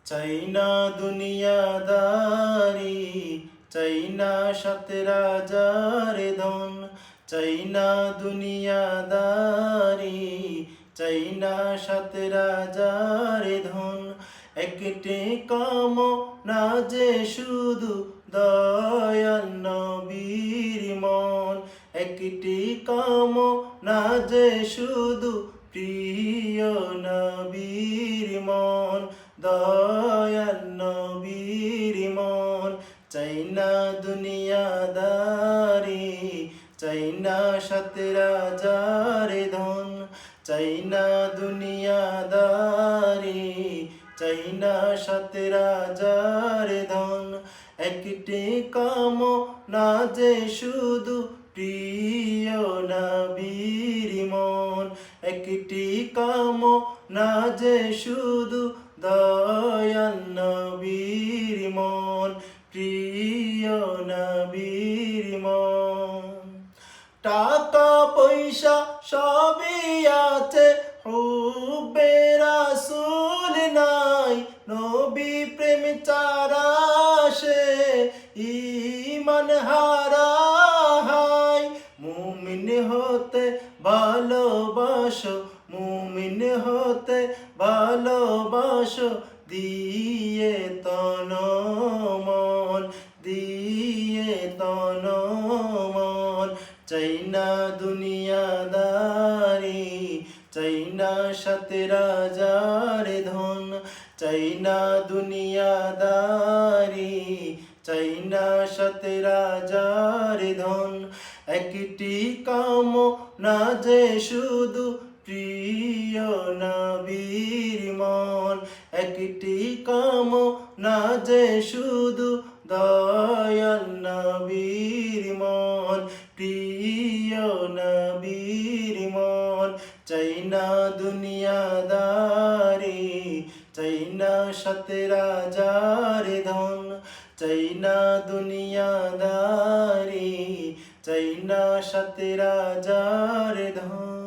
চাই না দুনিয়াদারি, চাই না সাত রাজার ধন, চাই না দুনিয়াদারি, চাই না সাত রাজার ধন। একটি কামনা যে শুধু দয়াল নবীর মন, একটি কামনা যে শুধু প্রিয় নবীর মন, দয়াল নবীর মন। চাই না দুনিয়াদারি, চাই না সাত রাজার ধন, চাই না দুনিয়াদারি, চাই না সাত রাজার ধন। একটি কামনা যে শুধু প্রিয় নবীর মন, একটি কামনা যে শুধু দয়াল নবীর মন, প্রিয় নবীর মন। টাকা পয়সা সবই আছে, হুব্বে রাসূল নাই, নবী প্রেম ছাড়া সে ঈমান হারা হয়। মুমিন হতে ভালোবাসো, মুমিন হতে ভালোবাসো, দিয়ে তন মন, দিয়ে তন মন। চাই না দুনিয়াদারি, চাই না সাত রাজার ধন, চাই না দুনিয়াদারি, চাই না সাত রাজার ধন। একটি কামনা যে শুধু প্রিয় নবীর মন, একটি কামনা যে শুধু দয়াল নবীর মন, প্রিয় নবীর মন। চাই না দুনিয়াদারি, চাই না সাত রাজার ধন, চাই না দুনিয়াদারি, চাই না সাত রাজার ধন।